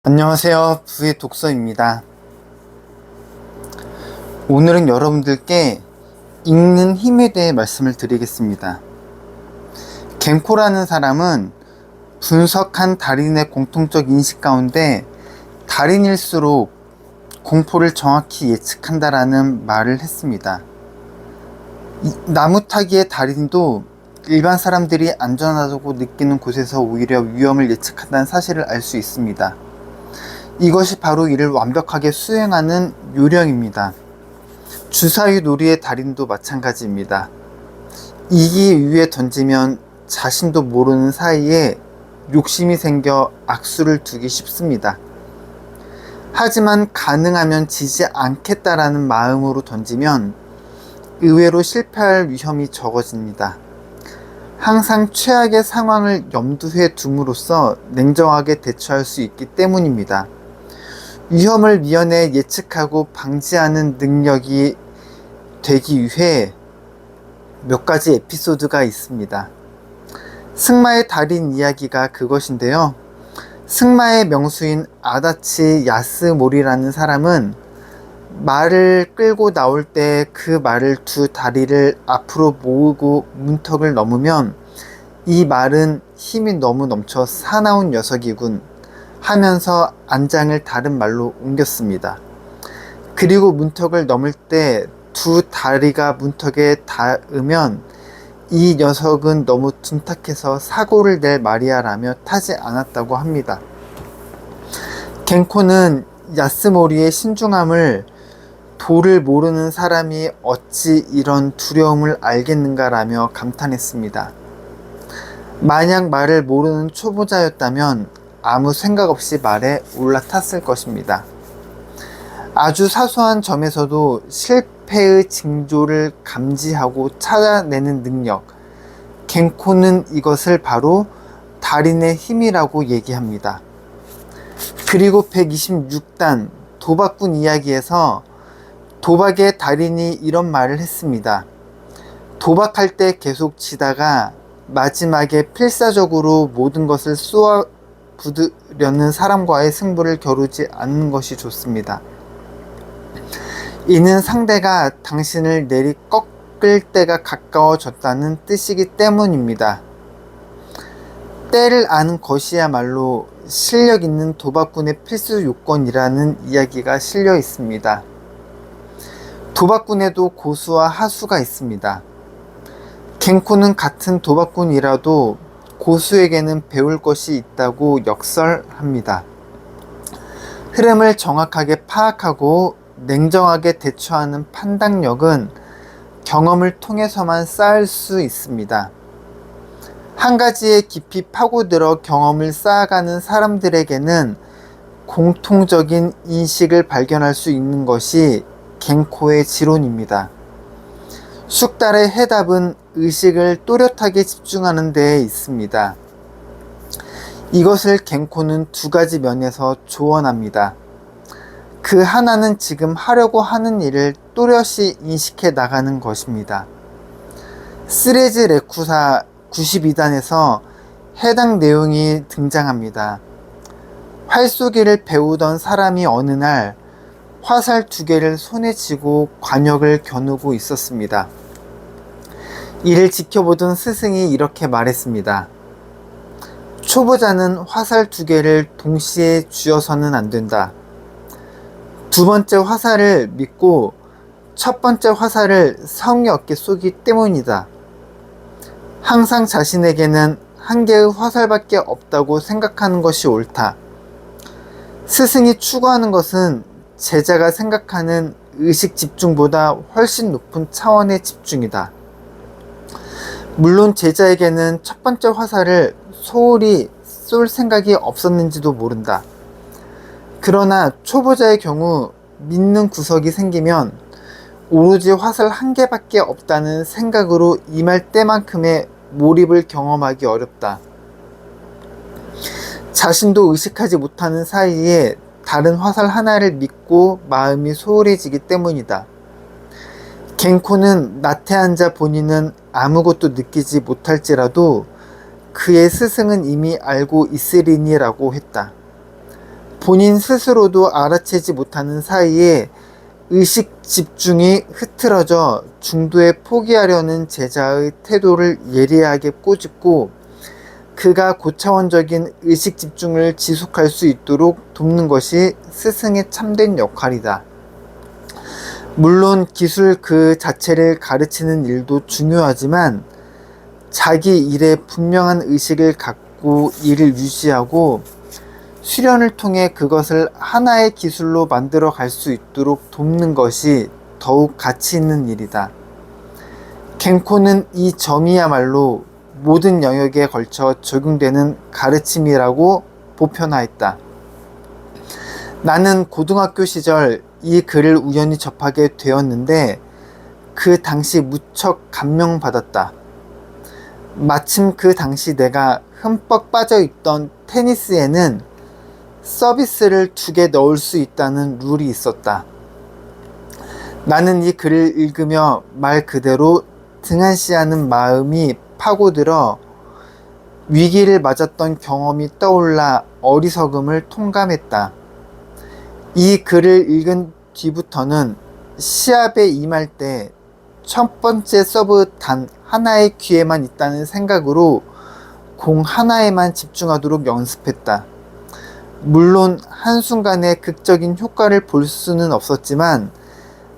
안녕하세요. 부의 독서입니다. 오늘은 여러분들께 읽는 힘에 대해 말씀을 드리겠습니다. 겐코라는 사람은 분석한 달인의 공통적 인식 가운데 달인일수록 공포를 정확히 예측한다라는 말을 했습니다. 나무 타기의 달인도 일반 사람들이 안전하다고 느끼는 곳에서 오히려 위험을 예측한다는 사실을 알 수 있습니다. 이것이 바로 이를 완벽하게 수행하는 요령입니다. 주사위 놀이의 달인도 마찬가지입니다. 이기 위에 던지면 자신도 모르는 사이에 욕심이 생겨 악수를 두기 쉽습니다. 하지만 가능하면 지지 않겠다라는 마음으로 던지면 의외로 실패할 위험이 적어집니다. 항상 최악의 상황을 염두에 둠으로써 냉정하게 대처할 수 있기 때문입니다. 위험을 미연에 예측하고 방지하는 능력이 되기 위해 몇 가지 에피소드가 있습니다. 승마의 달인 이야기가 그것인데요. 승마의 명수인 아다치 야스모리라는 사람은 말을 끌고 나올 때 그 말을 두 다리를 앞으로 모으고 문턱을 넘으면 이 말은 힘이 너무 넘쳐 사나운 녀석이군 하면서 안장을 다른 말로 옮겼습니다. 그리고 문턱을 넘을 때 두 다리가 문턱에 닿으면 이 녀석은 너무 둔탁해서 사고를 낼 말이야라며 타지 않았다고 합니다. 겐코는 야스모리의 신중함을 도를 모르는 사람이 어찌 이런 두려움을 알겠는가라며 감탄했습니다. 만약 말을 모르는 초보자였다면 아무 생각 없이 말에 올라탔을 것입니다. 아주 사소한 점에서도 실패의 징조를 감지하고 찾아내는 능력, 겐코는 이것을 바로 달인의 힘이라고 얘기합니다. 그리고 126단 도박꾼 이야기에서 도박의 달인이 이런 말을 했습니다. 도박할 때 계속 지다가 마지막에 필사적으로 모든 것을 쏘아 부으려는 사람과의 승부를 겨루지 않는 것이 좋습니다. 이는 상대가 당신을 내리 꺾을 때가 가까워졌다는 뜻이기 때문입니다. 때를 아는 것이야말로 실력 있는 도박꾼의 필수 요건이라는 이야기가 실려 있습니다. 도박꾼에도 고수와 하수가 있습니다. 겐코는 같은 도박꾼이라도 고수에게는 배울 것이 있다고 역설합니다. 흐름을 정확하게 파악하고 냉정하게 대처하는 판단력은 경험을 통해서만 쌓을 수 있습니다. 한 가지에 깊이 파고들어 경험을 쌓아가는 사람들에게는 공통적인 인식을 발견할 수 있는 것이 겐코의 지론입니다. 숙달의 해답은 의식을 또렷하게 집중하는 데에 있습니다. 이것을 겐코는 두 가지 면에서 조언합니다. 그 하나는 지금 하려고 하는 일을 또렷이 인식해 나가는 것입니다. 쓰레즈 레쿠사 92단에서 해당 내용이 등장합니다. 활쏘기를 배우던 사람이 어느 날 화살 2개를 손에 쥐고 관역을 겨누고 있었습니다. 이를 지켜보던 스승이 이렇게 말했습니다. 초보자는 화살 2개를 동시에 쥐어서는 안 된다. 두 번째 화살을 믿고 첫 번째 화살을 성의 없게 쏘기 때문이다. 항상 자신에게는 한 개의 화살밖에 없다고 생각하는 것이 옳다. 스승이 추구하는 것은 제자가 생각하는 의식 집중보다 훨씬 높은 차원의 집중이다. 물론 제자에게는 첫 번째 화살을 소홀히 쏠 생각이 없었는지도 모른다. 그러나 초보자의 경우 믿는 구석이 생기면 오로지 화살 한 개밖에 없다는 생각으로 임할 때만큼의 몰입을 경험하기 어렵다. 자신도 의식하지 못하는 사이에 다른 화살 하나를 믿고 마음이 소홀해지기 때문이다. 겐코는 나태한 본인은 아무것도 느끼지 못할지라도 그의 스승은 이미 알고 있으리니라고 했다. 본인 스스로도 알아채지 못하는 사이에 의식 집중이 흐트러져 중도에 포기하려는 제자의 태도를 예리하게 꼬집고 그가 고차원적인 의식 집중을 지속할 수 있도록 돕는 것이 스승의 참된 역할이다. 물론 기술 그 자체를 가르치는 일도 중요하지만 자기 일에 분명한 의식을 갖고 이를 유지하고 수련을 통해 그것을 하나의 기술로 만들어 갈 수 있도록 돕는 것이 더욱 가치 있는 일이다. 겐코는 이 점이야말로 모든 영역에 걸쳐 적용되는 가르침이라고 보편화했다. 나는 고등학교 시절 이 글을 우연히 접하게 되었는데 그 당시 무척 감명받았다. 마침 그 당시 내가 흠뻑 빠져있던 테니스에는 서비스를 2개 넣을 수 있다는 룰이 있었다. 나는 이 글을 읽으며 말 그대로 등한시하는 마음이 파고들어 위기를 맞았던 경험이 떠올라 어리석음을 통감했다. 이 글을 읽은 뒤부터는 시합에 임할 때 첫 번째 서브 단 하나의 기회만 있다는 생각으로 공 하나에만 집중하도록 연습했다. 물론 한순간에 극적인 효과를 볼 수는 없었지만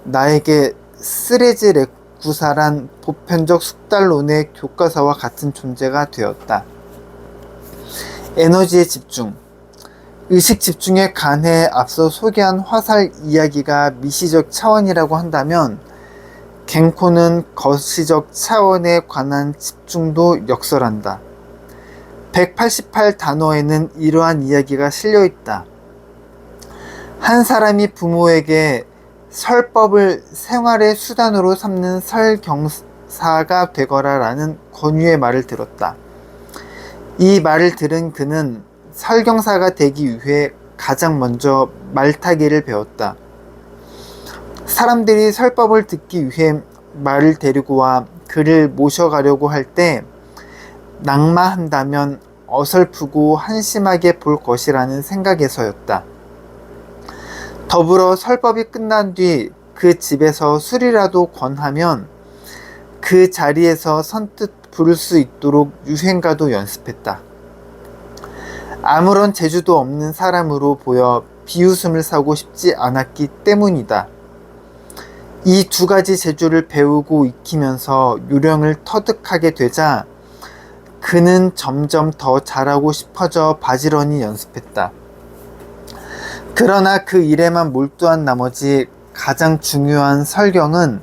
나에게 스레즈 레쿠사란 보편적 숙달론의 교과서와 같은 존재가 되었다. 에너지의 집중. 의식 집중에 관해 앞서 소개한 화살 이야기가 미시적 차원이라고 한다면 겐코는 거시적 차원에 관한 집중도 역설한다. 188단어에는 이러한 이야기가 실려있다. 한 사람이 부모에게 설법을 생활의 수단으로 삼는 설경사가 되거라 라는 권유의 말을 들었다. 이 말을 들은 그는 설경사가 되기 위해 가장 먼저 말타기를 배웠다. 사람들이 설법을 듣기 위해 말을 데리고 와 그를 모셔가려고 할 때 낙마한다면 어설프고 한심하게 볼 것이라는 생각에서였다. 더불어 설법이 끝난 뒤 그 집에서 술이라도 권하면 그 자리에서 선뜻 부를 수 있도록 유행가도 연습했다. 아무런 재주도 없는 사람으로 보여 비웃음을 사고 싶지 않았기 때문이다. 이 2가지 재주를 배우고 익히면서 요령을 터득하게 되자 그는 점점 더 잘하고 싶어져 바지런히 연습했다. 그러나 그 일에만 몰두한 나머지 가장 중요한 설경은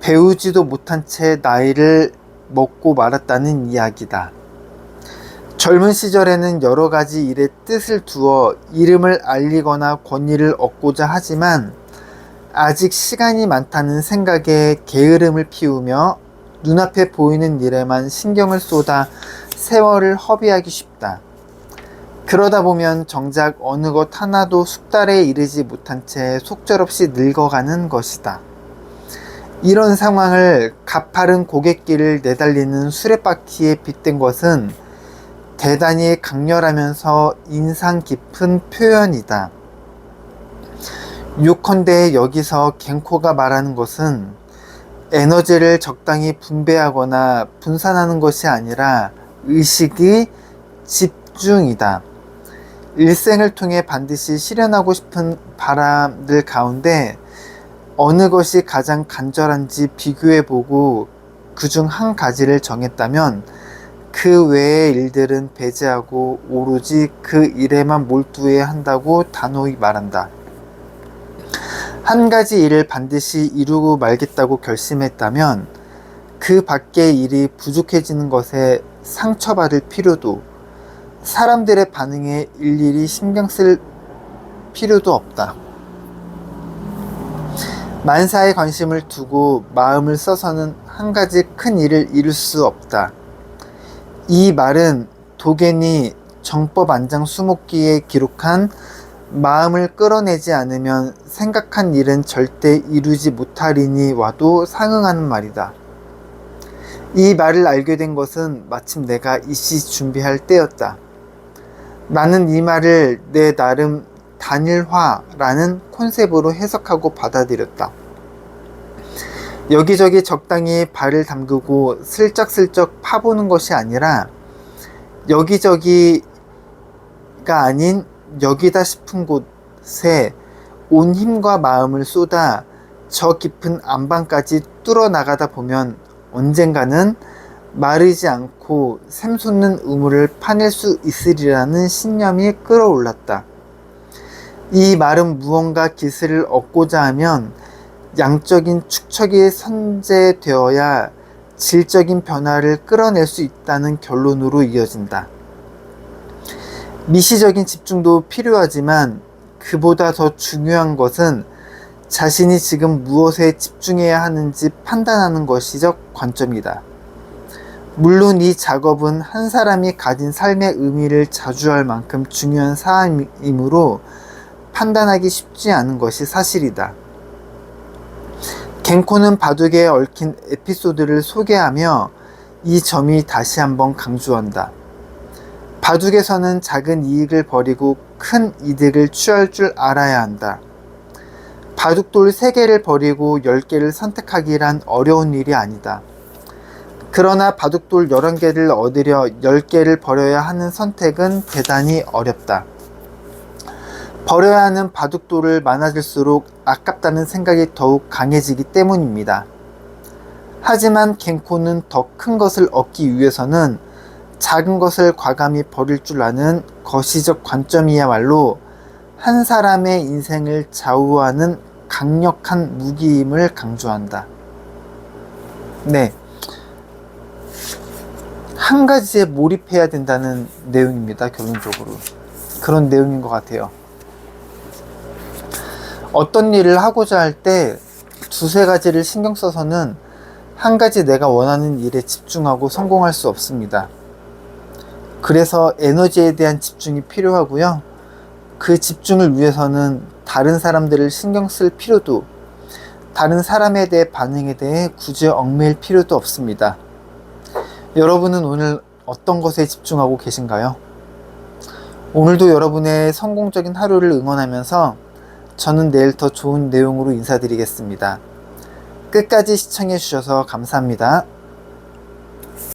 배우지도 못한 채 나이를 먹고 말았다는 이야기다. 젊은 시절에는 여러 가지 일에 뜻을 두어 이름을 알리거나 권위를 얻고자 하지만 아직 시간이 많다는 생각에 게으름을 피우며 눈앞에 보이는 일에만 신경을 쏟아 세월을 허비하기 쉽다. 그러다 보면 정작 어느 것 하나도 숙달에 이르지 못한 채 속절없이 늙어가는 것이다. 이런 상황을 가파른 고갯길을 내달리는 수레바퀴에 빗댄 것은 대단히 강렬하면서 인상 깊은 표현이다. 요컨대 여기서 겐코가 말하는 것은 에너지를 적당히 분배하거나 분산하는 것이 아니라 의식의 집중이다. 일생을 통해 반드시 실현하고 싶은 바람들 가운데 어느 것이 가장 간절한지 비교해보고 그중 한 가지를 정했다면 그 외의 일들은 배제하고 오로지 그 일에만 몰두해야 한다고 단호히 말한다. 한 가지 일을 반드시 이루고 말겠다고 결심했다면 그 밖의 일이 부족해지는 것에 상처받을 필요도 사람들의 반응에 일일이 신경 쓸 필요도 없다. 만사에 관심을 두고 마음을 써서는 한 가지 큰 일을 이룰 수 없다. 이 말은 도겐이 정법안장 수목기에 기록한 마음을 끌어내지 않으면 생각한 일은 절대 이루지 못하리니와도 상응하는 말이다. 이 말을 알게 된 것은 마침 내가 입시 준비할 때였다. 나는 이 말을 내 나름 단일화라는 콘셉트로 해석하고 받아들였다. 여기저기 적당히 발을 담그고 슬쩍슬쩍 파보는 것이 아니라 여기저기가 아닌 여기다 싶은 곳에 온 힘과 마음을 쏟아 저 깊은 안방까지 뚫어나가다 보면 언젠가는 마르지 않고 샘솟는 우물을 파낼 수 있으리라는 신념이 끌어올랐다. 이 말은 무언가 기술을 얻고자 하면 양적인 축척이 선제되어야 질적인 변화를 끌어낼 수 있다는 결론으로 이어진다. 미시적인 집중도 필요하지만 그보다 더 중요한 것은 자신이 지금 무엇에 집중해야 하는지 판단하는 것이적 관점이다. 물론 이 작업은 한 사람이 가진 삶의 의미를 자주할 만큼 중요한 사안이므로 판단하기 쉽지 않은 것이 사실이다. 겐코는 바둑에 얽힌 에피소드를 소개하며 이 점이 다시 한번 강조한다. 바둑에서는 작은 이익을 버리고 큰 이득을 취할 줄 알아야 한다. 바둑돌 3개를 버리고 10개를 선택하기란 어려운 일이 아니다. 그러나 바둑돌 11개를 얻으려 10개를 버려야 하는 선택은 대단히 어렵다. 버려야 하는 바둑돌을 많아질수록 아깝다는 생각이 더욱 강해지기 때문입니다. 하지만 겐코는 더 큰 것을 얻기 위해서는 작은 것을 과감히 버릴 줄 아는 거시적 관점이야말로 한 사람의 인생을 좌우하는 강력한 무기임을 강조한다. 네. 한 가지에 몰입해야 된다는 내용입니다. 결론적으로. 그런 내용인 것 같아요. 어떤 일을 하고자 할 때 두세 가지를 신경 써서는 한 가지 내가 원하는 일에 집중하고 성공할 수 없습니다. 그래서 에너지에 대한 집중이 필요하고요. 그 집중을 위해서는 다른 사람들을 신경 쓸 필요도, 다른 사람에 대해 반응에 대해 굳이 얽매일 필요도 없습니다. 여러분은 오늘 어떤 것에 집중하고 계신가요? 오늘도 여러분의 성공적인 하루를 응원하면서 저는 내일 더 좋은 내용으로 인사드리겠습니다. 끝까지 시청해 주셔서 감사합니다.